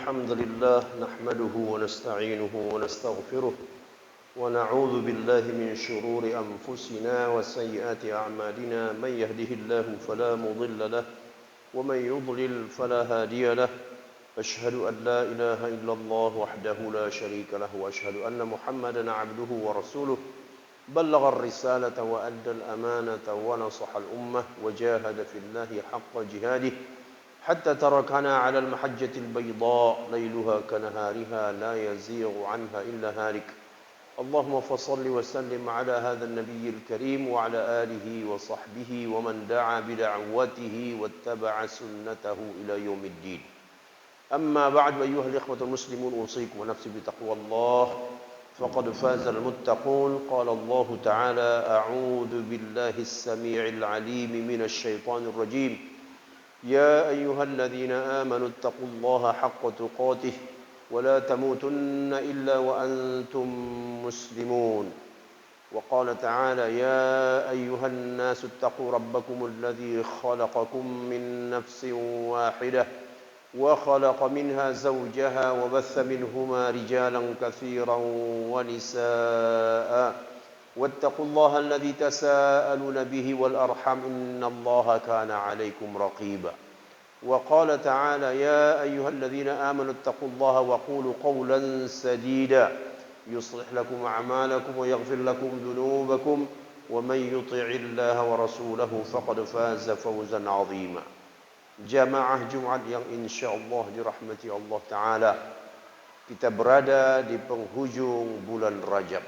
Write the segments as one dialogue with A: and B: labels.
A: الحمد لله نحمده ونستعينه ونستغفره ونعوذ بالله من شرور أنفسنا وسيئات أعمالنا من يهده الله فلا مضل له ومن يضلل فلا هادي له أشهد أن لا إله إلا الله وحده لا شريك له وأشهد أن محمدا عبده ورسوله بلغ الرسالة وأدى الأمانة ونصح الأمة وجاهد في الله حق جهاده حتى تركنا على المحجة البيضاء ليلها كنهارها لا يزيغ عنها إلا هالك اللهم فصل وسلم على هذا النبي الكريم وعلى آله وصحبه ومن دعا بدعوته واتبع سنته إلى يوم الدين أما بعد أيها الإخوة المسلمون أوصيكم ونفسي بتقوى الله فقد فاز المتقون قال الله تعالى أعوذ بالله السميع العليم من الشيطان الرجيم يا أيها الذين آمنوا اتقوا الله حق تقاته ولا تموتن إلا وأنتم مسلمون وقال تعالى يا أيها الناس اتقوا ربكم الذي خلقكم من نفس واحدة وخلق منها زوجها وبث منهما رجالا كثيرا ونساء واتقوا الله الذي تساءلون به والأرحم إن الله كان عليكم رقيبا وقال تعالى يا أيها الذين آمنوا اتقوا الله وقولوا قولا سديدا يصلح لكم أعمالكم ويغفر لكم ذنوبكم ومن يطع الله ورسوله فقد فاز فوزا عظيما Jamaah Jumat yang insyaallah dirahmati Allah Ta'ala. Kita berada di penghujung bulan Rajab.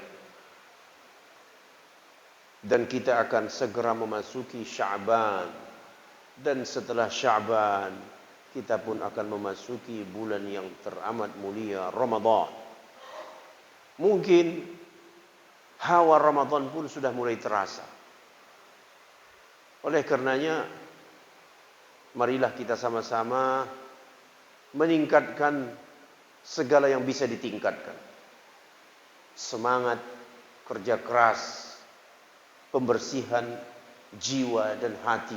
A: Dan kita akan segera memasuki Sya'ban. Dan setelah Sya'ban, kita pun akan memasuki bulan yang teramat mulia, Ramadan. Mungkin hawa Ramadan pun sudah mulai terasa. Oleh karenanya, marilah kita sama-sama meningkatkan segala yang bisa ditingkatkan. Semangat, kerja keras, pembersihan jiwa dan hati.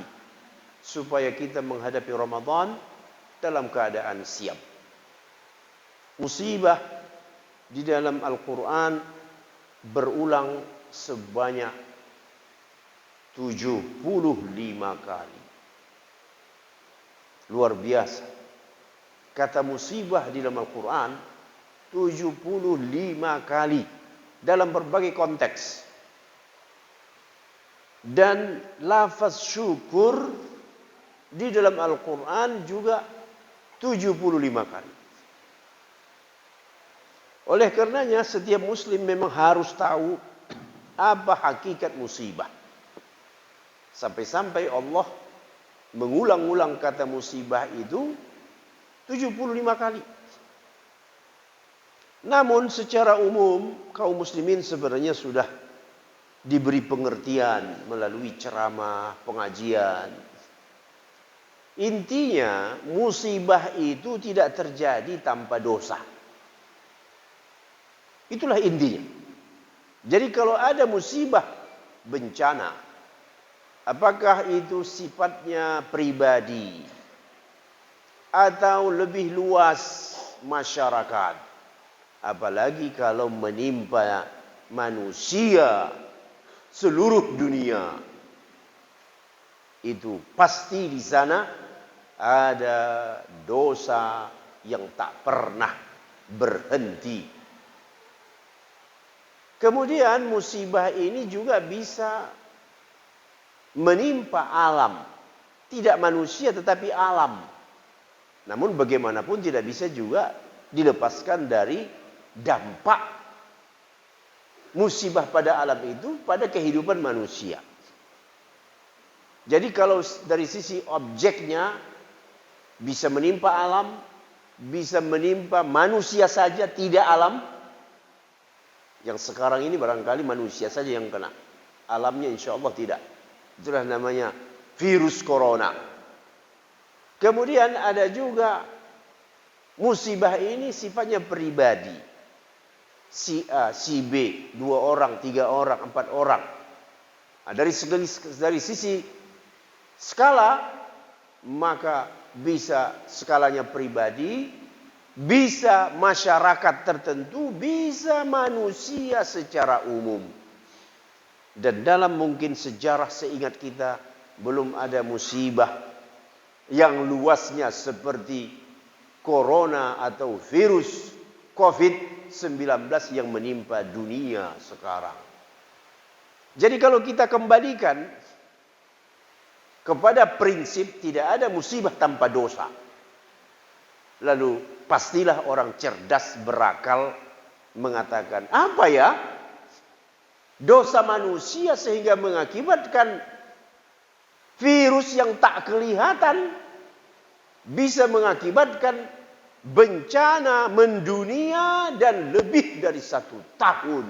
A: Supaya kita menghadapi Ramadan dalam keadaan siap. Musibah di dalam Al-Quran berulang sebanyak 75 kali. Luar biasa. Kata musibah di dalam Al-Quran 75 kali dalam berbagai konteks. Dan lafaz syukur di dalam Al-Quran juga 75 kali. Oleh karenanya setiap muslim memang harus tahu apa hakikat musibah. Sampai-sampai Allah mengulang-ulang kata musibah itu 75 kali. Namun secara umum kaum muslimin sebenarnya sudah diberi pengertian melalui ceramah, pengajian. Intinya musibah itu tidak terjadi tanpa dosa. Itulah intinya. Jadi kalau ada musibah, bencana, apakah itu sifatnya pribadi atau lebih luas masyarakat? Apalagi kalau menimpa manusia seluruh dunia. Itu pasti di sana ada dosa yang tak pernah berhenti. Kemudian musibah ini juga bisa menimpa alam. Tidak manusia tetapi alam. Namun bagaimanapun tidak bisa juga dilepaskan dari dampak musibah pada alam itu pada kehidupan manusia. Jadi kalau dari sisi objeknya bisa menimpa alam, bisa menimpa manusia saja, tidak alam. Yang sekarang ini barangkali manusia saja yang kena. Alamnya insya Allah tidak. Itulah namanya virus corona. Kemudian ada juga musibah ini sifatnya pribadi. Si A, si B, 2 orang, 3 orang, 4 orang. Nah, dari sisi skala, maka bisa skalanya pribadi, bisa masyarakat tertentu, bisa manusia secara umum. Dan dalam mungkin sejarah seingat kita, belum ada musibah yang luasnya seperti corona atau virus COVID-19 yang menimpa dunia sekarang. Jadi kalau kita kembalikan kepada prinsip tidak ada musibah tanpa dosa, lalu pastilah orang cerdas berakal mengatakan, apa ya dosa manusia sehingga mengakibatkan virus yang tak kelihatan bisa mengakibatkan bencana mendunia dan lebih dari 1 tahun.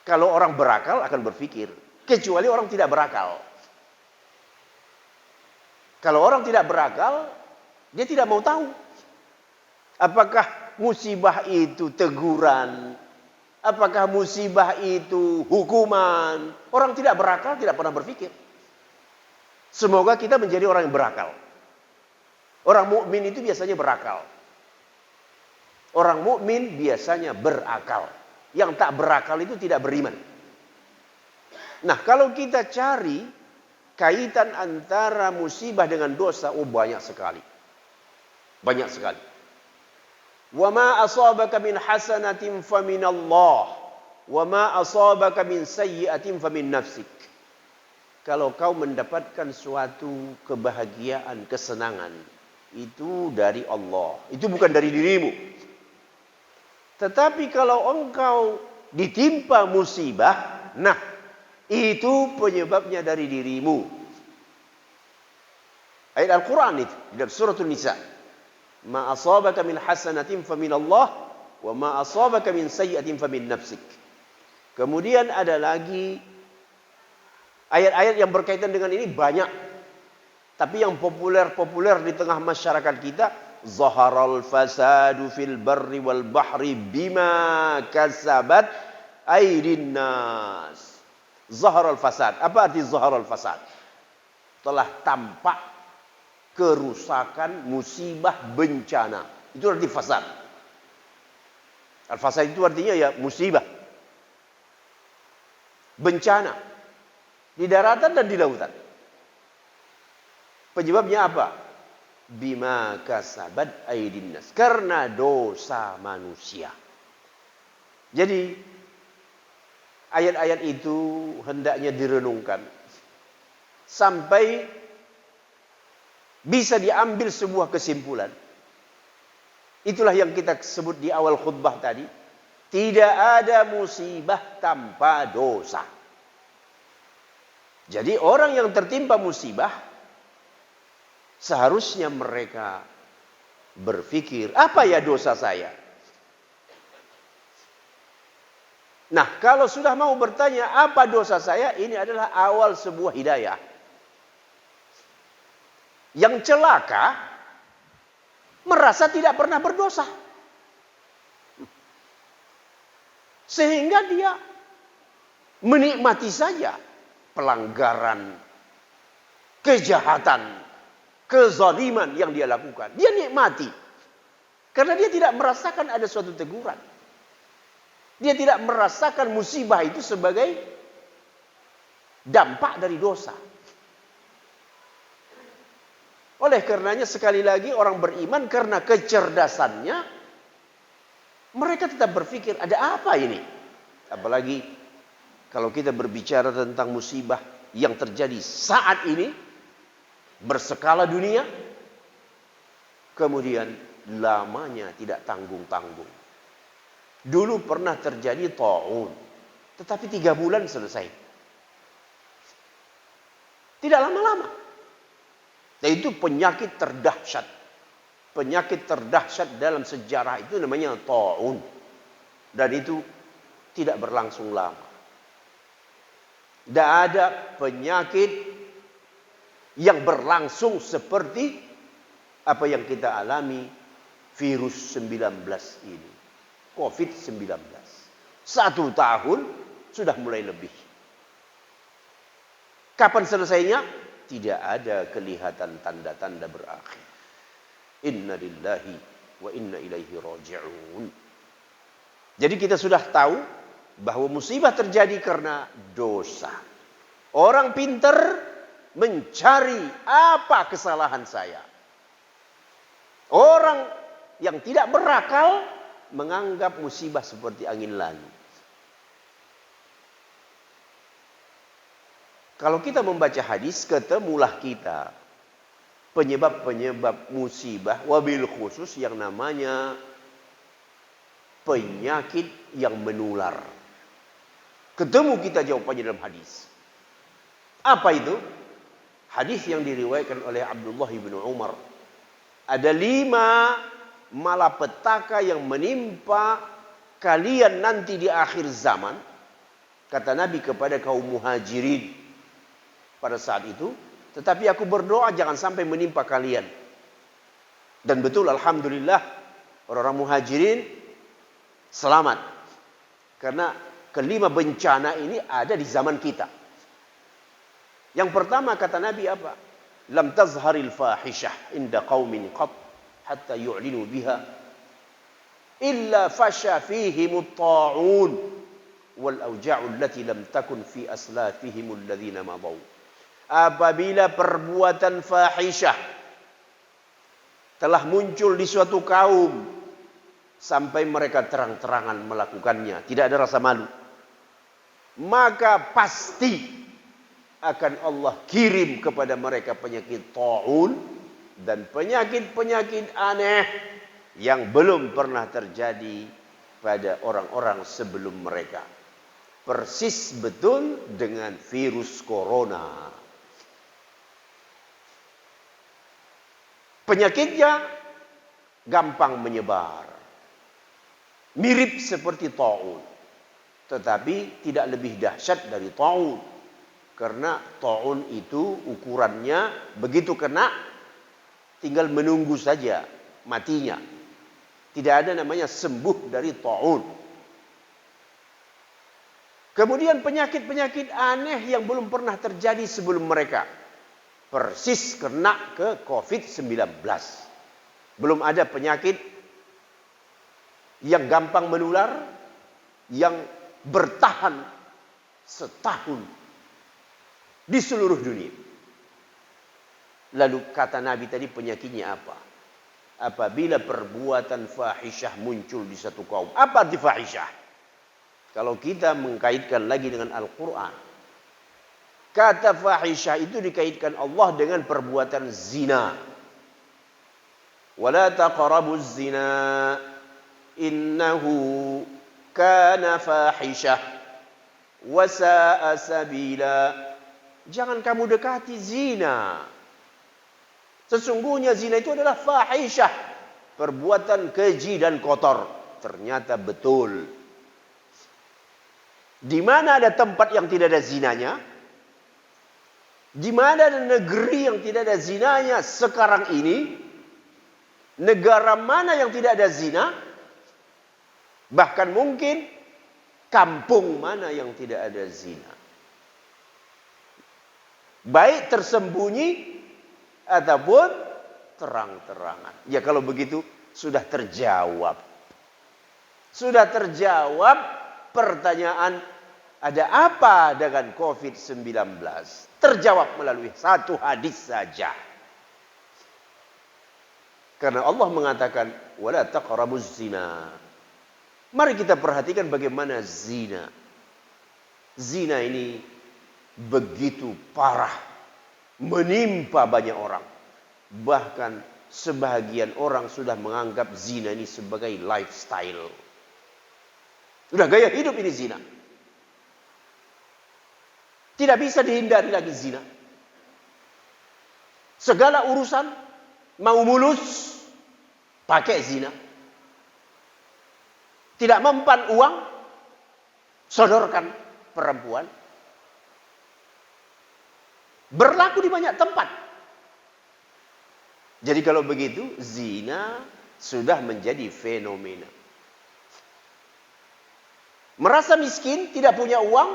A: Kalau orang berakal akan berpikir, kecuali orang tidak berakal. Kalau orang tidak berakal, dia tidak mau tahu apakah musibah itu teguran, apakah musibah itu hukuman. Orang tidak berakal tidak pernah berpikir. Semoga kita menjadi orang yang berakal. Orang mukmin itu biasanya berakal. Orang mukmin biasanya berakal. Yang tak berakal itu tidak beriman. Nah, kalau kita cari kaitan antara musibah dengan dosa, banyak sekali. Banyak sekali. Wa ma asabaka min hasanatin faminallah, wa ma asabaka min sayyi'atin famin nafsik. Kalau kau mendapatkan suatu kebahagiaan, kesenangan, itu dari Allah. Itu bukan dari dirimu. Tetapi kalau engkau ditimpa musibah, nah itu penyebabnya dari dirimu. Ayat Al-Quran itu dalam suratul Nisa. Ma asabaka min hasanatin famin Allah, wa ma asabaka min sayyi'atin famin nafsik. Kemudian ada lagi ayat-ayat yang berkaitan dengan ini banyak. Tapi yang populer di tengah masyarakat kita, zaharal fasadu fil barri wal bahri bima kasabat aydin nas. Zaharal fasad. Apa arti zaharal fasad? Telah tampak kerusakan, musibah, bencana. Itu arti fasad. Al-fasad itu artinya ya musibah, bencana di daratan dan di lautan. Penyebabnya apa? Bima kasabat aydin nas. Karena dosa manusia. Jadi ayat-ayat itu hendaknya direnungkan sampai bisa diambil sebuah kesimpulan. Itulah yang kita sebut di awal khutbah tadi. Tidak ada musibah tanpa dosa. Jadi orang yang tertimpa musibah, seharusnya mereka berpikir, apa ya dosa saya? Nah, kalau sudah mau bertanya apa dosa saya, ini adalah awal sebuah hidayah. Yang celaka merasa tidak pernah berdosa. Sehingga dia menikmati saja pelanggaran, kejahatan, kezaliman yang dia lakukan. Dia nikmati. Karena dia tidak merasakan ada suatu teguran. Dia tidak merasakan musibah itu sebagai dampak dari dosa. Oleh karenanya sekali lagi orang beriman karena kecerdasannya, mereka tetap berpikir ada apa ini? Apalagi kalau kita berbicara tentang musibah yang terjadi saat ini, berskala dunia, kemudian lamanya tidak tanggung-tanggung. Dulu pernah terjadi taun, tetapi 3 bulan selesai. Tidak lama-lama. Dan itu penyakit terdahsyat. Penyakit terdahsyat dalam sejarah itu namanya taun. Dan itu tidak berlangsung lama. Tidak ada penyakit yang berlangsung seperti apa yang kita alami virus 19 ini. COVID-19. 1 tahun sudah mulai lebih. Kapan selesainya? Tidak ada kelihatan tanda-tanda berakhir. Inna lillahi wa inna ilaihi raji'un. Jadi kita sudah tahu bahwa musibah terjadi karena dosa. Orang pintar mencari apa kesalahan saya. Orang yang tidak berakal menganggap musibah seperti angin lalu. Kalau kita membaca hadis, ketemulah kita penyebab-penyebab musibah, wabil khusus yang namanya penyakit yang menular. Ketemu kita jawabannya dalam hadis. Apa itu? Hadis yang diriwayatkan oleh Abdullah bin Umar. Ada 5 malapetaka yang menimpa kalian nanti di akhir zaman. Kata Nabi kepada kaum muhajirin pada saat itu, tetapi aku berdoa jangan sampai menimpa kalian. Dan betul, alhamdulillah, orang-orang muhajirin selamat. Karena kelima bencana ini ada di zaman kita. Yang pertama kata Nabi apa? Lam tazharil fahishah inda qaumin qat hatta yu'linu biha illa fasha fihimut ta'un wal awja'u allati lam takun fi aslafihimul ladzina madaw. Apabila perbuatan fahisyah telah muncul di suatu kaum sampai mereka terang-terangan melakukannya, tidak ada rasa malu, maka pasti akan Allah kirim kepada mereka penyakit ta'un dan penyakit-penyakit aneh yang belum pernah terjadi pada orang-orang sebelum mereka. Persis betul dengan virus corona. Penyakitnya gampang menyebar. Mirip seperti ta'un. Tetapi tidak lebih dahsyat dari ta'un. Karena ta'un itu ukurannya begitu kena, tinggal menunggu saja matinya. Tidak ada namanya sembuh dari ta'un. Kemudian penyakit-penyakit aneh yang belum pernah terjadi sebelum mereka. Persis kena ke COVID-19. Belum ada penyakit yang gampang menular, yang bertahan setahun di seluruh dunia. Lalu kata Nabi tadi penyakitnya apa? Apabila perbuatan fahisyah muncul di satu kaum. Apa arti fahisyah? Kalau kita mengkaitkan lagi dengan Al-Quran, kata fahisyah itu dikaitkan Allah dengan perbuatan zina. Wala taqrabuz zina innahu kana fahisyah wa sa'a sabila. Jangan kamu dekati zina. Sesungguhnya zina itu adalah fahisyah, perbuatan keji dan kotor. Ternyata betul. Di mana ada tempat yang tidak ada zinanya? Di mana ada negeri yang tidak ada zinanya sekarang ini? Negara mana yang tidak ada zina? Bahkan mungkin kampung mana yang tidak ada zina? Baik tersembunyi ataupun terang-terangan. Ya kalau begitu sudah terjawab. Sudah terjawab pertanyaan ada apa dengan COVID-19? Terjawab melalui satu hadis saja. Karena Allah mengatakan wala taqrabuz zina. Mari kita perhatikan bagaimana zina. Zina ini begitu parah, menimpa banyak orang. Bahkan sebahagian orang sudah menganggap zina ini sebagai lifestyle. Sudah gaya hidup ini zina. Tidak bisa dihindari lagi zina. Segala urusan mau mulus pakai zina. Tidak mempan uang, sodorkan perempuan. Berlaku di banyak tempat. Jadi kalau begitu zina sudah menjadi fenomena. Merasa miskin, tidak punya uang,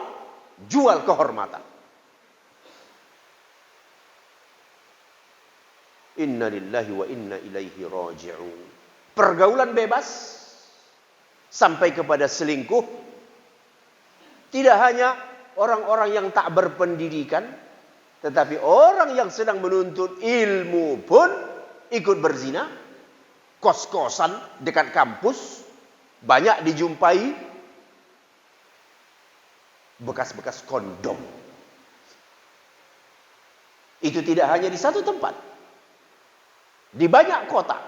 A: jual kehormatan. Inna lillahi wa inna ilaihi raji'un. pergaulan bebas, sampai kepada selingkuh. Tidak hanya orang-orang yang tak berpendidikan, tetapi orang yang sedang menuntut ilmu pun ikut berzina. Kos-kosan dekat kampus banyak dijumpai bekas-bekas kondom. Itu tidak hanya di satu tempat, di banyak kota.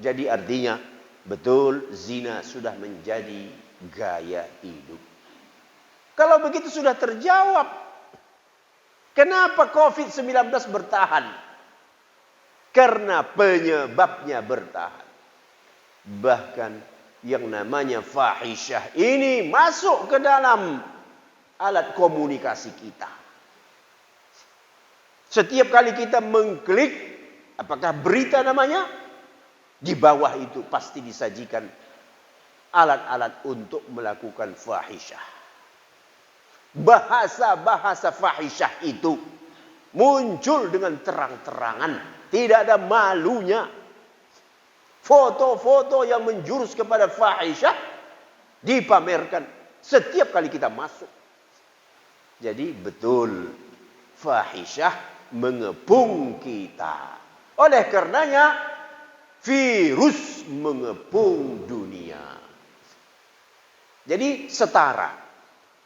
A: Jadi artinya betul zina sudah menjadi gaya hidup. Kalau begitu sudah terjawab, kenapa COVID-19 bertahan? Karena penyebabnya bertahan. Bahkan yang namanya fahisyah ini masuk ke dalam alat komunikasi kita. Setiap kali kita mengklik, apakah berita namanya, di bawah itu pasti disajikan alat-alat untuk melakukan fahisyah. Bahasa-bahasa fahisyah itu muncul dengan terang-terangan, tidak ada malunya. Foto-foto yang menjurus kepada fahisyah dipamerkan setiap kali kita masuk. Jadi betul, fahisyah mengepung kita. Oleh karenanya virus mengepung dunia. Jadi setara.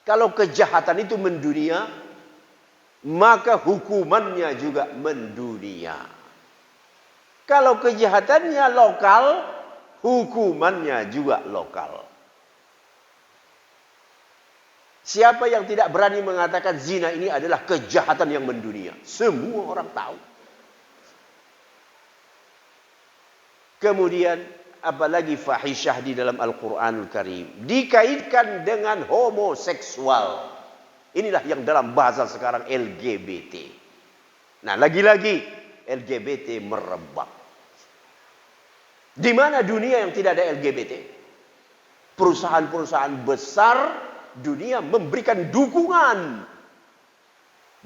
A: Kalau kejahatan itu mendunia, maka hukumannya juga mendunia. Kalau kejahatannya lokal, hukumannya juga lokal. Siapa yang tidak berani mengatakan zina ini adalah kejahatan yang mendunia? Semua orang tahu. Kemudian apalagi fahisyah di dalam Al-Quranul Karim dikaitkan dengan homoseksual. Inilah yang dalam bahasa sekarang LGBT. Nah, lagi-lagi LGBT merebak. Di mana dunia yang tidak ada LGBT? Perusahaan-perusahaan besar dunia memberikan dukungan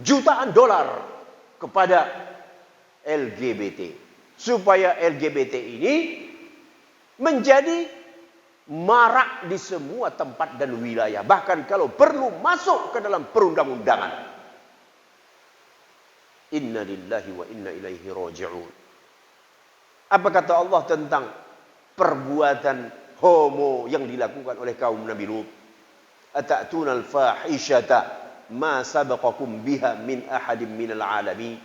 A: jutaan dolar kepada LGBT supaya LGBT ini menjadi marak di semua tempat dan wilayah, bahkan kalau perlu masuk ke dalam perundang-undangan. Inna lillahi wa inna ilaihi raji'un. Apa kata Allah tentang perbuatan homo yang dilakukan oleh kaum Nabi Lut? Atatuna al-fahishata ma sabaqakum biha min ahadin minal alamin.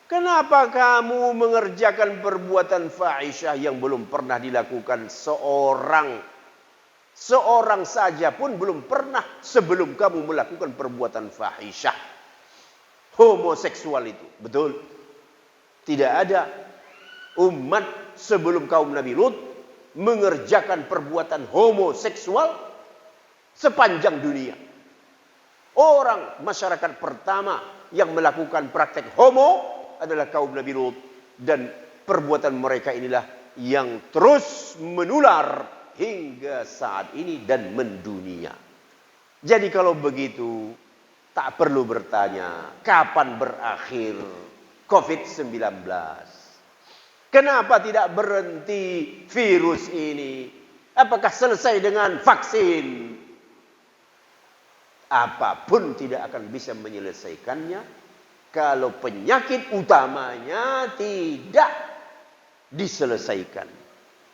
A: Kenapa kamu mengerjakan perbuatan fahisyah yang belum pernah dilakukan seorang saja pun belum pernah sebelum kamu melakukan perbuatan fahisyah homoseksual itu? Betul, tidak ada umat sebelum kaum Nabi Lut mengerjakan perbuatan homoseksual sepanjang dunia. Orang masyarakat pertama yang melakukan praktek homo adalah kaum Nabi Lut, dan perbuatan mereka inilah yang terus menular hingga saat ini dan mendunia. Jadi kalau begitu tak perlu bertanya kapan berakhir COVID-19. Kenapa tidak berhenti virus ini? Apakah selesai dengan vaksin? Apapun tidak akan bisa menyelesaikannya kalau penyakit utamanya tidak diselesaikan.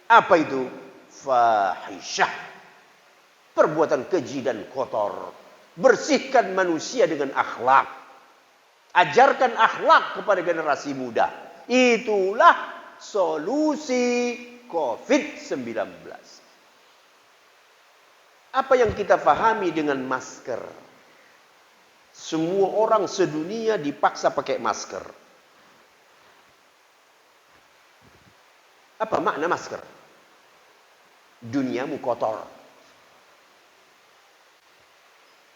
A: Apa itu? Fahisyah. Perbuatan keji dan kotor. Bersihkan manusia dengan akhlak. Ajarkan akhlak kepada generasi muda. Itulah solusi COVID-19. Apa yang kita pahami dengan masker? Semua orang sedunia dipaksa pakai masker. Apa makna masker? Duniamu kotor.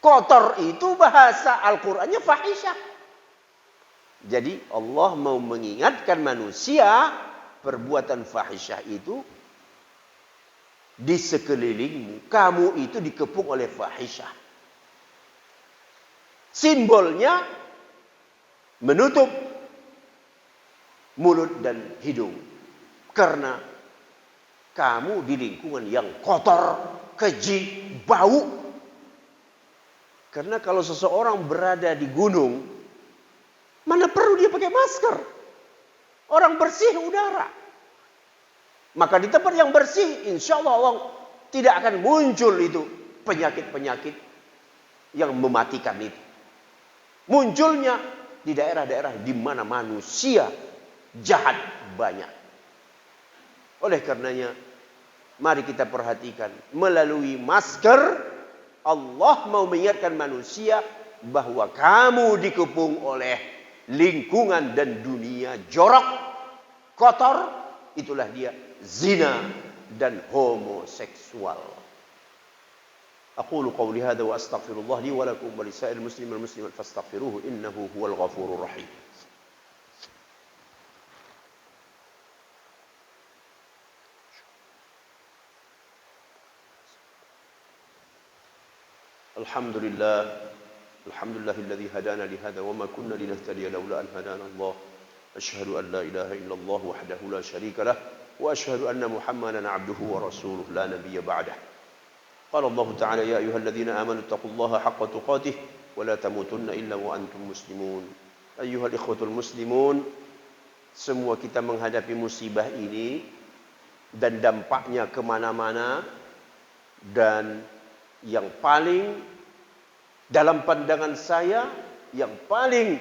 A: Kotor itu bahasa Al-Qur'annya fahisyah. Jadi Allah mau mengingatkan manusia, perbuatan fahisyah itu di sekelilingmu. Kamu itu dikepung oleh fahisyah. Simbolnya menutup mulut dan hidung. Karena Kamu di lingkungan yang kotor, keji, bau. Karena kalau seseorang berada di gunung, mana perlu dia pakai masker? Orang bersih udara. Maka di tempat yang bersih, insya Allah tidak akan muncul itu penyakit-penyakit yang mematikan itu. Munculnya di daerah-daerah di mana manusia jahat banyak. Oleh karenanya, mari kita perhatikan, melalui masker Allah mau mengingatkan manusia bahwa kamu dikepung oleh lingkungan dan dunia jorok, kotor, itulah dia zina dan homoseksual. Aqulu qawli hadza wa astaghfirullah li wa lakum wa lisa'iril muslimin wal muslimat fastaghfiruhu innahu huwal ghafurur rahim. Alhamdulillahilladzi hadana li hadza wa ma kunna linahtadiya laula an hadana Allah. Asyhadu an la ilaha illallah wahdahu la syarika lah wa asyhadu anna Muhammadan 'abduhu wa rasuluh la nabiyya ba'dah. Qala Allah Ta'ala ya ayyuhalladzina amanu taqullaha haqqa tuqatih wa la tamutunna illa wa antum muslimun. Ayyuhal ikhwatul muslimun, semua kita menghadapi musibah ini dan dampaknya kemana-mana, dan yang paling dalam pandangan saya, yang paling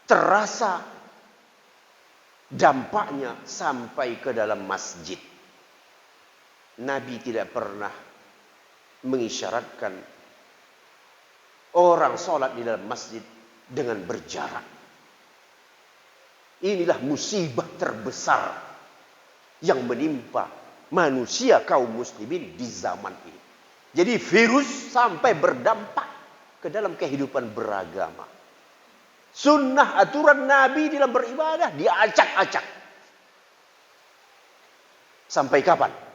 A: terasa dampaknya sampai ke dalam masjid. Nabi tidak pernah mengisyaratkan orang sholat di dalam masjid dengan berjarak. Inilah musibah terbesar yang menimpa manusia kaum muslimin di zaman ini. Jadi virus sampai berdampak ke dalam kehidupan beragama. Sunnah aturan Nabi dalam beribadah diacak-acak. Sampai kapan?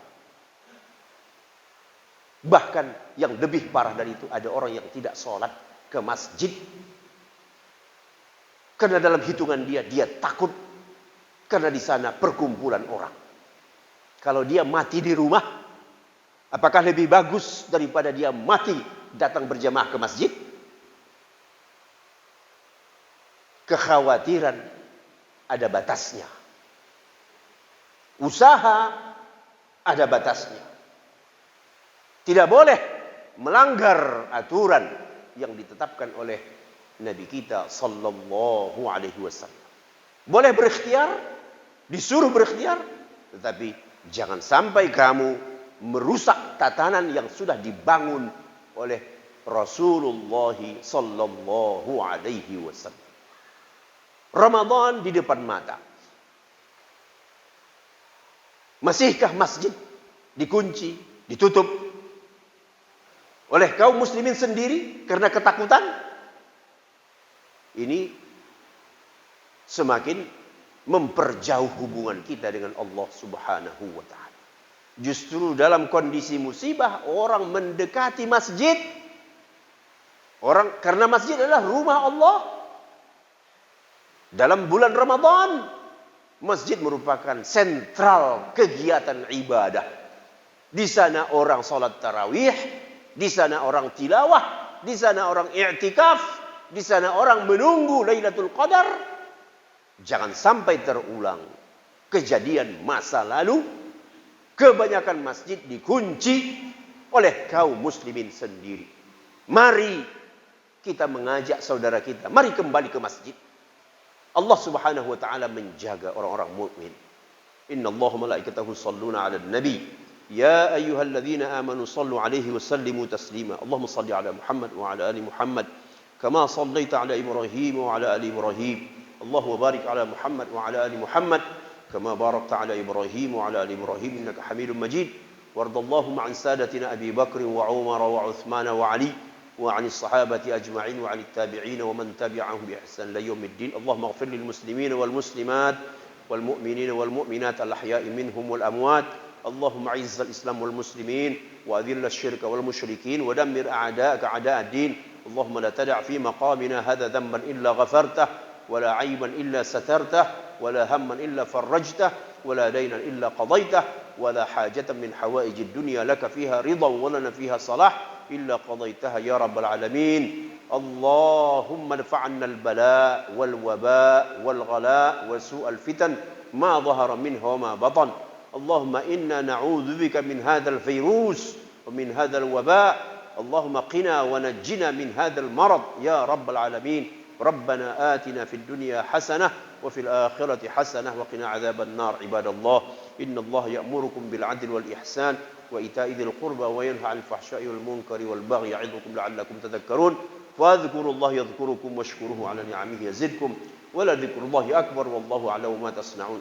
A: Bahkan yang lebih parah dari itu, ada orang yang tidak sholat ke masjid karena dalam hitungan dia takut karena di sana perkumpulan orang. Kalau dia mati di rumah, apakah lebih bagus daripada dia mati datang berjamaah ke masjid? Kekhawatiran ada batasnya. Usaha ada batasnya. Tidak boleh melanggar aturan yang ditetapkan oleh Nabi kita sallallahu alaihi wasallam. Boleh berikhtiar, disuruh berikhtiar, tetapi jangan sampai kamu merusak tatanan yang sudah dibangun oleh Rasulullah sallallahu alaihi wasallam. Ramadan di depan mata. Masihkah masjid dikunci, ditutup oleh kaum muslimin sendiri karena ketakutan? Ini semakin memperjauh hubungan kita dengan Allah Subhanahu wa taala. Justru dalam kondisi musibah orang mendekati masjid. Karena masjid adalah rumah Allah. Dalam bulan Ramadan, masjid merupakan sentral kegiatan ibadah. Di sana orang salat tarawih, di sana orang tilawah, di sana orang i'tikaf, di sana orang menunggu Lailatul Qadar. Jangan sampai terulang kejadian masa lalu. Kebanyakan masjid dikunci oleh kaum muslimin sendiri. Mari kita mengajak saudara kita, mari kembali ke masjid. Allah Subhanahu wa taala menjaga orang-orang mukmin. Innallaha malaikatahu shalluna 'alan nabi. Ya ayyuhalladzina amanu shallu 'alaihi wa sallimu taslima. Allahumma shalli 'ala Muhammad wa 'ala ali Muhammad kama shallaita 'ala Ibrahim wa 'ala ali Ibrahim. Allahumma barik 'ala Muhammad wa 'ala ali Muhammad kama barakta 'ala Ibrahim wa 'ala ali Ibrahim innaka Hamidum Majid. Wardallahumma 'an sadatina Abi Bakr wa Umar wa Uthman wa Ali وعن الصحابة أجمعين وعن التابعين ومن تبعهم بإحسان ليوم الدين. اللهم اغفر للمسلمين والمسلمات والمؤمنين والمؤمنات الأحياء منهم والأموات. اللهم أعز الإسلام والمسلمين وأذل الشرك والمشركين ودمر أعداءك أعداء الدين. اللهم لا تدع في مقامنا هذا ذنبا إلا غفرته ولا عيبا إلا سترته ولا هما إلا فرجته ولا دينا إلا قضيته ولا حاجة من حوائج الدنيا لك فيها رضا ولنا فيها صلاح إلا قضيتها يا رب العالمين. اللهم ادفع عنا البلاء والوباء والغلاء وسوء الفتن ما ظهر منها وما بطن. اللهم إنا نعوذ بك من هذا الفيروس ومن هذا الوباء. اللهم قنا ونجنا من هذا المرض يا رب العالمين. ربنا آتنا في الدنيا حسنة وفي الآخرة حسنة وقنا عذاب النار. عباد الله، إن الله يأمركم بالعدل والإحسان وإيتاء ذي القربى وينهى عن الفحشاء والمنكر والبغي يعظكم لعلكم تذكرون. فاذكروا الله يذكركم واشكروه على نعمه يزدكم ولذكر الله أكبر والله أعلم ما تصنعون.